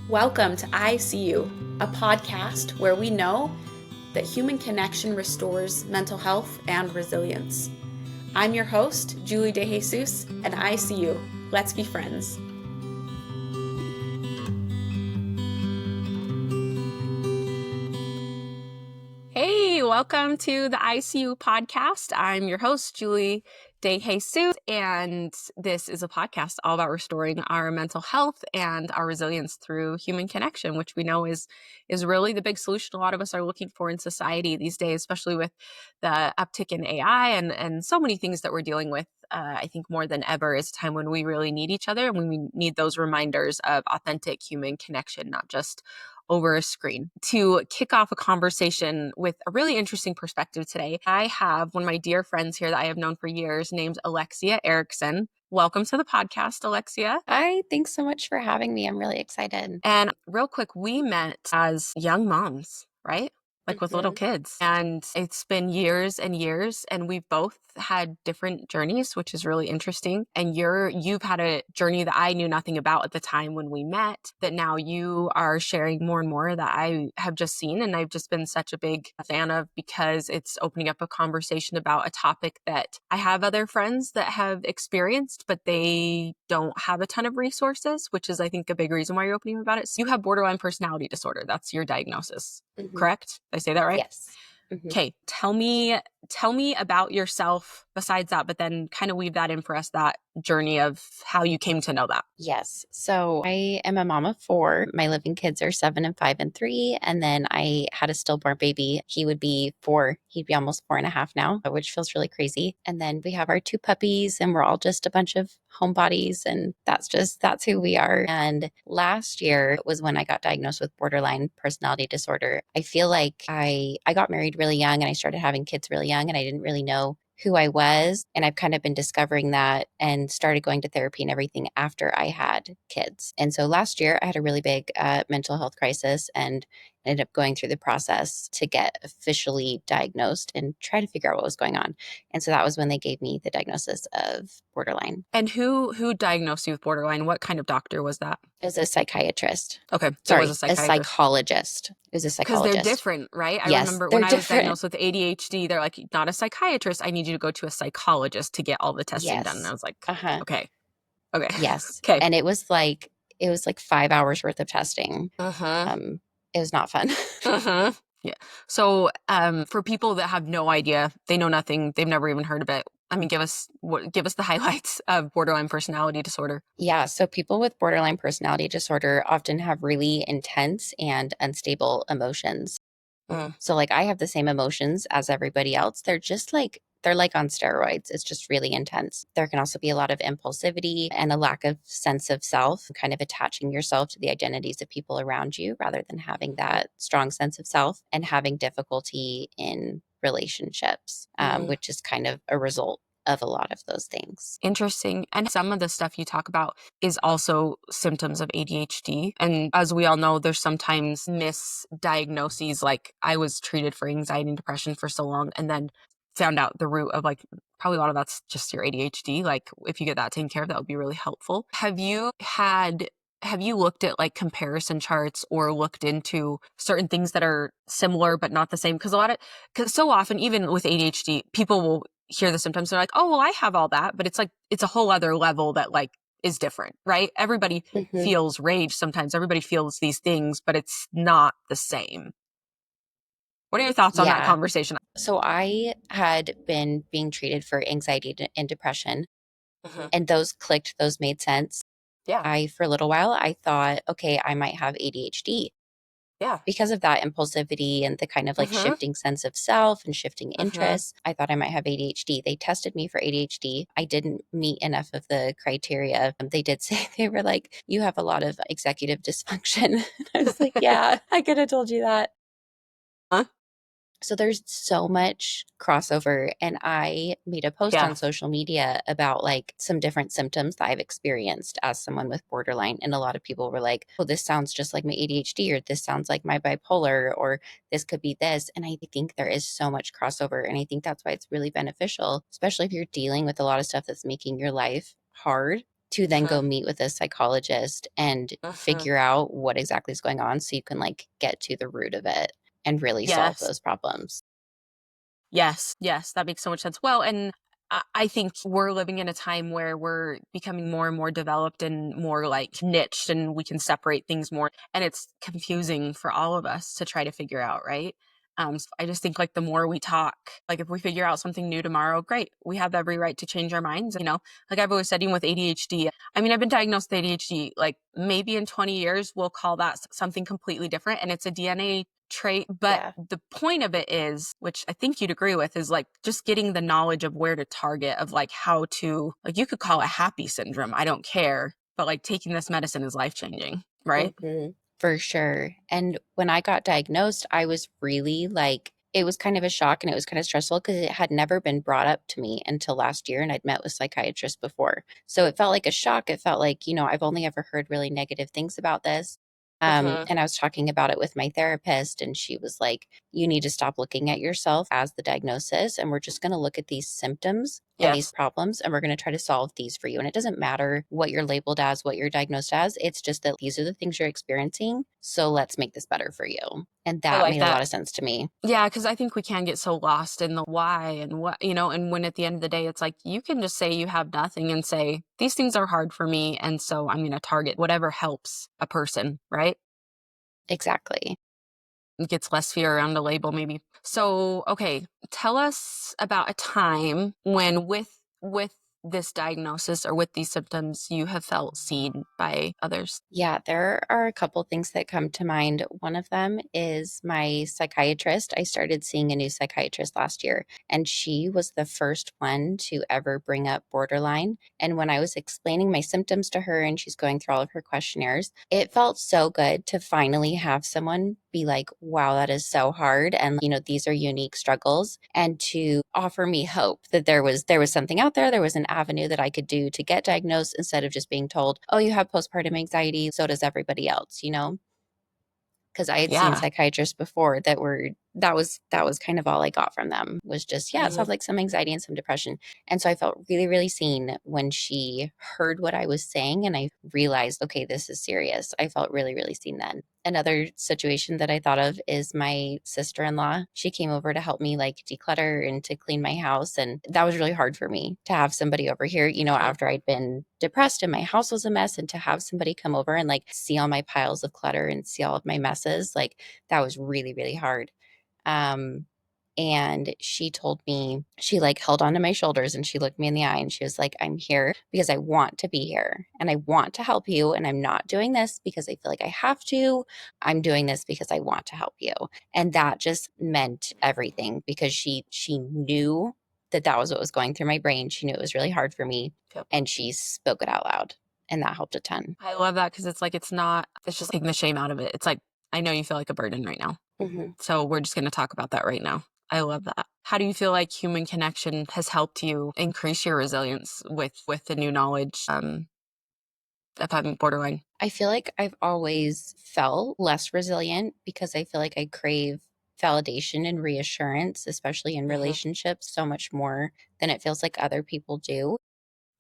Welcome to I See You, a podcast where we know that human connection restores mental health and resilience. I'm your host, Julie DeJesus, and I see you. Let's be friends. Hey, welcome to the I See You podcast. I'm your host, Julie DeJesus, and this is a podcast all about restoring our mental health and our resilience through human connection, which we know is really the big solution a lot of us are looking for in society these days, especially with the uptick in AI and so many things that we're dealing with. I think more than ever is a time when we really need each other and when we need those reminders of authentic human connection, not just over a screen. To kick off a conversation with a really interesting perspective today, I have one of my dear friends here that I have known for years named Alexia Erickson. Welcome to the podcast, Alexia. Hi, thanks so much for having me. I'm really excited. And real quick, we met as young moms, right? Like with little kids. And it's been years and years, and we've both had different journeys, which is really interesting. And you've had a journey that I knew nothing about at the time when we met, that now you are sharing more and more that I have just seen. And I've just been such a big fan of, because it's opening up a conversation about a topic that I have other friends that have experienced, but they don't have a ton of resources, which is, I think, a big reason why you're opening about it. So you have borderline personality disorder. That's your diagnosis, correct? Did I say that right? Yes. Okay, tell me about yourself besides that, but then kind of weave that in for us, that journey of how you came to know that. Yes. So I am a mom of 4. My living kids are 7 and 5 and 3. And then I had a stillborn baby. He would be 4. He'd be almost 4.5 now, which feels really crazy. And then we have our 2 puppies, and we're all just a bunch of homebodies. And that's who we are. And last year was when I got diagnosed with borderline personality disorder. I feel like I got married really young and I started having kids really young, and I didn't really know who I was. And I've kind of been discovering that and started going to therapy and everything after I had kids. And so last year I had a really big mental health crisis and ended up going through the process to get officially diagnosed and try to figure out what was going on. And so that was when they gave me the diagnosis of borderline. And who diagnosed you with borderline? What kind of doctor was that? It was a psychiatrist. Okay, so Sorry, it was a a psychiatrist. Psychologist. It was a Because psychologist. they're different, right? I Yes, remember they're when I was different. diagnosed with ADHD, they're like, not a psychiatrist. I need you to go to a psychologist to get all the testing done. And I was like, okay. Yes. Okay. And it was like 5 hours worth of testing. It was not fun. Yeah. So for people that have no idea, they know nothing, they've never even heard of it, I mean, give us the highlights of borderline personality disorder. Yeah. So people with borderline personality disorder often have really intense and unstable emotions. So like I have the same emotions as everybody else. They're like on steroids. It's just really intense. There can also be a lot of impulsivity and a lack of sense of self, kind of attaching yourself to the identities of people around you rather than having that strong sense of self, and having difficulty in relationships, which is kind of a result of a lot of those things. Interesting. And some of the stuff you talk about is also symptoms of ADHD. And as we all know, there's sometimes misdiagnoses. Like I was treated for anxiety and depression for so long, and then found out the root of like probably a lot of that's just your ADHD. Like if you get that taken care of, that would be really helpful. Have you looked at like comparison charts or looked into certain things that are similar but not the same? Because so often, even with ADHD, people will hear the symptoms. They're like, oh, well, I have all that. But it's like, it's a whole other level that like is different, right? Everybody feels rage sometimes. Everybody feels these things, but it's not the same. What are your thoughts on that conversation? So I had been being treated for anxiety and depression, and those clicked, those made sense. Yeah. For a little while, I thought, okay, I might have ADHD. Yeah. Because of that impulsivity and the kind of like shifting sense of self and shifting interests, I thought I might have ADHD. They tested me for ADHD. I didn't meet enough of the criteria. They did say, they were like, you have a lot of executive dysfunction. I was like, yeah, I could have told you that. So there's so much crossover, and I made a post on social media about like some different symptoms that I've experienced as someone with borderline. And a lot of people were like, oh, this sounds just like my ADHD, or this sounds like my bipolar, or this could be this. And I think there is so much crossover. And I think that's why it's really beneficial, especially if you're dealing with a lot of stuff that's making your life hard, to then Mhm. go meet with a psychologist and Mhm. figure out what exactly is going on so you can like get to the root of it and really solve Yes. those problems. Yes, yes, that makes so much sense. Well, and I think we're living in a time where we're becoming more and more developed and more like niched, and we can separate things more. And it's confusing for all of us to try to figure out, right? So I just think like the more we talk, like if we figure out something new tomorrow, great. We have every right to change our minds. Like I've always said, even with ADHD, I mean, I've been diagnosed with ADHD, like maybe in 20 years, we'll call that something completely different. And it's a DNA trait. But Yeah, the point of it is, which I think you'd agree with, is like just getting the knowledge of where to target, of like how to, like you could call it happy syndrome. I don't care. But like taking this medicine is life changing, right? for sure. And when I got diagnosed, I was really like, it was kind of a shock and it was kind of stressful because it had never been brought up to me until last year. And I'd met with psychiatrists before. So it felt like a shock. It felt like, I've only ever heard really negative things about this. Hmm. And I was talking about it with my therapist, and she was like, you need to stop looking at yourself as the diagnosis. And we're just going to look at these symptoms and these Yes. problems, and we're going to try to solve these for you. And it doesn't matter what you're labeled as, what you're diagnosed as. It's just that these are the things you're experiencing. So let's make this better for you. And I that like made a lot that. of sense to me. Yeah, because I think we can get so lost in the why and what, and when at the end of the day, it's like you can just say you have nothing and say, these things are hard for me. And so I'm going to target whatever helps a person, right? Exactly. It gets less fear around a label, maybe. So, okay, tell us about a time when with this diagnosis or with these symptoms, you have felt seen by others. Yeah, there are a couple things that come to mind. One of them is my psychiatrist. I started seeing a new psychiatrist last year, and she was the first one to ever bring up borderline. And when I was explaining my symptoms to her and she's going through all of her questionnaires, it felt so good to finally have someone be like, wow, that is so hard. And, these are unique struggles. And to offer me hope that there was something out there, there was an avenue that I could do to get diagnosed instead of just being told, oh, you have postpartum anxiety, so does everybody else. Because I had seen Yeah. psychiatrists before that was kind of all I got from them was just, yeah, it Hmm. sounds like some anxiety and some depression. And so I felt really, really seen when she heard what I was saying and I realized, okay, this is serious. I felt really, really seen then. Another situation that I thought of is my sister-in-law. She came over to help me like declutter and to clean my house. And that was really hard for me to have somebody over here, after I'd been depressed and my house was a mess, and to have somebody come over and like see all my piles of clutter and see all of my messes, like that was really, really hard. Um, and she told me, she like held onto my shoulders and she looked me in the eye and she was like, I'm here because I want to be here and I want to help you. And I'm not doing this because I feel like I have to. I'm doing this because I want to help you. And that just meant everything because she knew that that was what was going through my brain. She knew it was really hard for me Yep. and she spoke it out loud. And that helped a ton. I love that because it's like it's just taking the shame out of it. It's like, I know you feel like a burden right now. Mhm. So we're just going to talk about that right now. I love that. How do you feel like human connection has helped you increase your resilience with the new knowledge of having borderline? I feel like I've always felt less resilient because I feel like I crave validation and reassurance, especially in Hmm. relationships, so much more than it feels like other people do.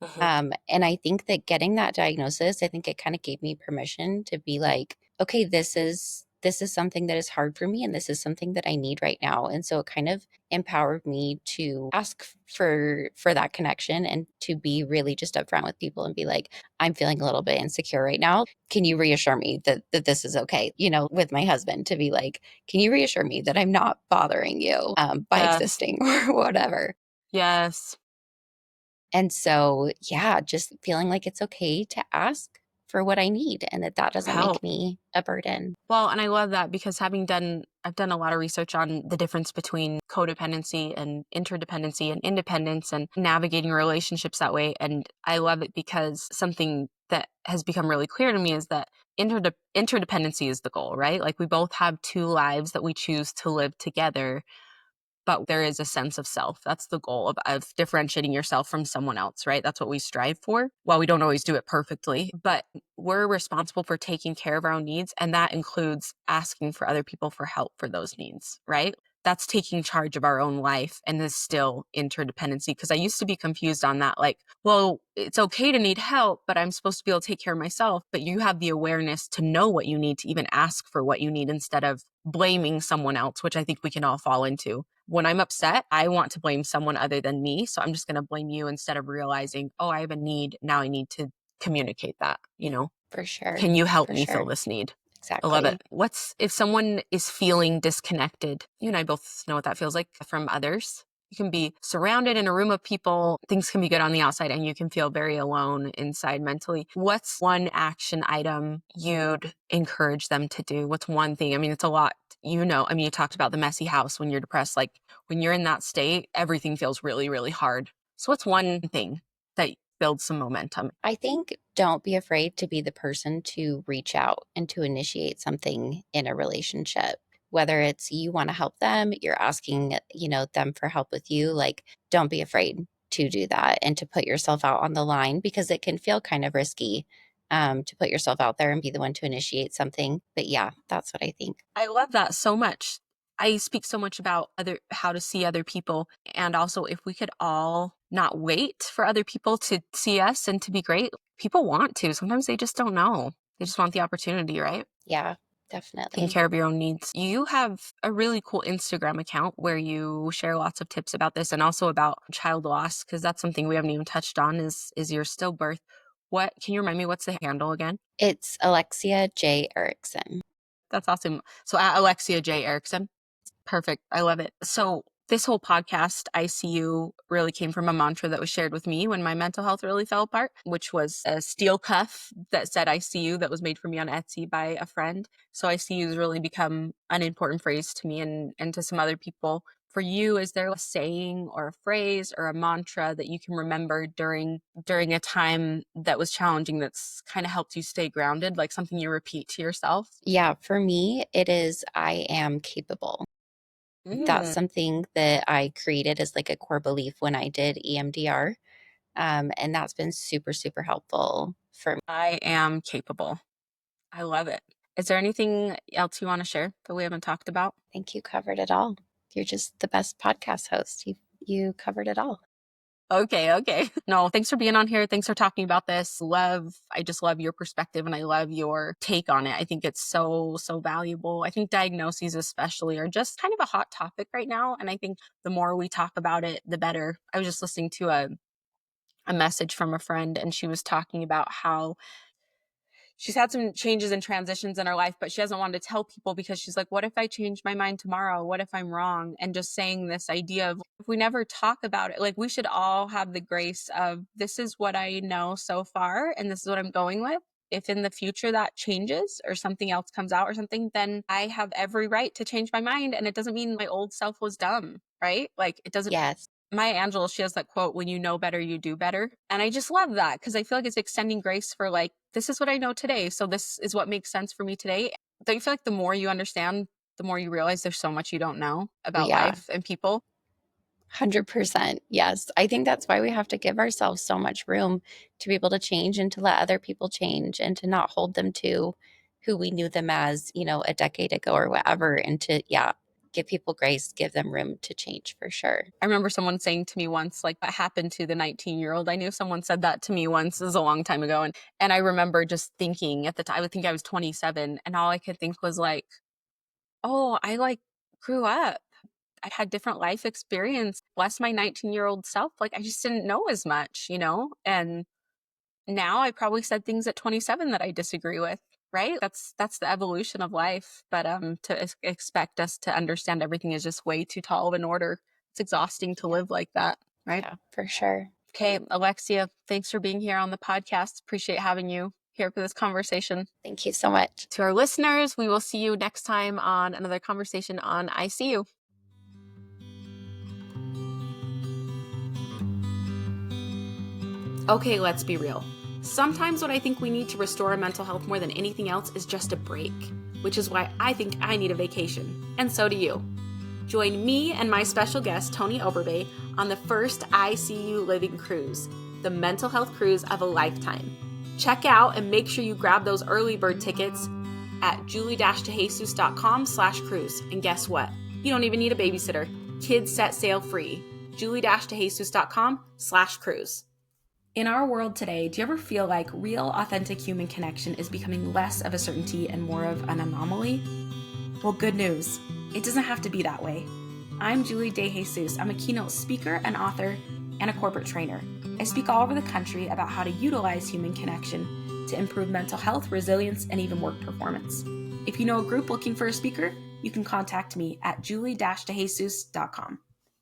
Hmm. And I think that getting that diagnosis, I think it kind of gave me permission to be like, okay, this is something that is hard for me and this is something that I need right now. And so it kind of empowered me to ask for that connection and to be really just upfront with people and be like, I'm feeling a little bit insecure right now. Can you reassure me that this is okay? With my husband to be like, can you reassure me that I'm not bothering you by Yes. existing or whatever? Yes. And so, yeah, just feeling like it's okay to ask for what I need and that that For doesn't make help. me a burden. Well, and I love that because I've done a lot of research on the difference between codependency and interdependency and independence and navigating relationships that way. And I love it because something that has become really clear to me is that interdependency is the goal, right? Like we both have two lives that we choose to live together, but there is a sense of self. That's the goal of differentiating yourself from someone else, right? That's what we strive for. While we don't always do it perfectly, but we're responsible for taking care of our own needs. And that includes asking for other people for help for those needs, right? that's taking charge of our own life and is still interdependency. Because I used to be confused on that. Like, well, it's okay to need help, but I'm supposed to be able to take care of myself. But you have the awareness to know what you need, to even ask for what you need instead of blaming someone else, which I think we can all fall into. When I'm upset, I want to blame someone other than me. So I'm just going to blame you instead of realizing, oh, I have a need. Now I need to communicate that, For sure. Can you help For me fill sure. this need? I love Exactly. it. If someone is feeling disconnected, you and I both know what that feels like from others. You can be surrounded in a room of people. Things can be good on the outside and you can feel very alone inside mentally. What's one action item you'd encourage them to do? What's one thing? I mean, it's a lot, you talked about the messy house when you're depressed. Like when you're in that state, everything feels really, really hard. So what's one thing that builds some momentum? I think don't be afraid to be the person to reach out and to initiate something in a relationship. Whether it's you want to help them, you're asking, them for help with you, like don't be afraid to do that and to put yourself out on the line because it can feel kind of risky to put yourself out there and be the one to initiate something. But yeah, that's what I think. I love that so much. I speak so much about how to see other people. And also, if we could all not wait for other people to see us and to be great, people want to. Sometimes they just don't know. They just want the opportunity, right? Yeah, Taking definitely. care of your own needs. You have a really cool Instagram account where you share lots of tips about this and also about child loss, because that's something we haven't even touched on is your stillbirth. Can you remind me what's the handle again? It's Alexia J. Erickson. That's awesome. So at Alexia J. Erickson. Perfect. I love it. So this whole podcast, ICU, really came from a mantra that was shared with me when my mental health really fell apart, which was a steel cuff that said ICU that was made for me on Etsy by a friend. So ICU has really become an important phrase to me and to some other people. For you, is there a saying or a phrase or a mantra that you can remember during a time that was challenging that's kind of helped you stay grounded, like something you repeat to yourself? Yeah, for me, it is I am capable. That's Mm. something that I created as like a core belief when I did EMDR. And that's been super, super helpful for me. I am capable. I love it. Is there anything else you want to share that we haven't talked about? I think you covered it all. You're just the best podcast host. You covered it all. Okay. No, thanks for being on here. Thanks for talking about this. I just love your perspective and I love your take on it. I think it's so, so valuable. I think diagnoses especially are just kind of a hot topic right now. And I think the more we talk about it, the better. I was just listening to a message from a friend and she was talking about how she's had some changes and transitions in her life, but she hasn't wanted to tell people because she's like, what if I change my mind tomorrow? What if I'm wrong? And just saying this idea of if we never talk about it, like we should all have the grace of this is what I know so far and this is what I'm going with. If in the future that changes or something else comes out or something, then I have every right to change my mind. And it doesn't mean my old self was dumb, right? Like it doesn't. Yes. Maya Angelou, she has that quote, when you know better, you do better. And I just love that because I feel like it's extending grace for like, this is what I know today. So this is what makes sense for me today. Don't you feel like the more you understand, the more you realize there's so much you don't know Oh, about yeah. life and people? 100%. Yes. I think that's why we have to give ourselves so much room to be able to change and to let other people change and to not hold them to who we knew them as, a decade ago or whatever. And to, yeah, give people grace, give them room to change for sure. I remember someone saying to me once, like, what happened to the 19-year-old? I knew someone said that to me once. This was a long time ago. And I remember just thinking at the time, I would think I was 27. And all I could think was like, oh, I like grew up. I had different life experience. Bless my 19-year-old self. Like I just didn't know as much, And now I probably said things at 27 that I disagree with, right? That's the evolution of life. But expect us to understand everything is just way too tall of an order. It's exhausting to Yeah. live like that, right? Yeah, for sure. Okay, Alexia, thanks for being here on the podcast. Appreciate having you here for this conversation. Thank you so much. To our listeners, we will see you next time on another conversation on ICU. Okay, let's be real. Sometimes what I think we need to restore our mental health more than anything else is just a break, which is why I think I need a vacation. And so do you. Join me and my special guest, Tony Overbay, on the first ICU Living Cruise, the mental health cruise of a lifetime. Check out and make sure you grab those early bird tickets at julie-dejesus.com/cruise. And guess what? You don't even need a babysitter. Kids set sail free. julie-dejesus.com/cruise. In our world today, do you ever feel like real, authentic human connection is becoming less of a certainty and more of an anomaly? Well, good news. It doesn't have to be that way. I'm Julie DeJesus. I'm a keynote speaker, an author, and a corporate trainer. I speak all over the country about how to utilize human connection to improve mental health, resilience, and even work performance. If you know a group looking for a speaker, you can contact me at julie-dejesus.com.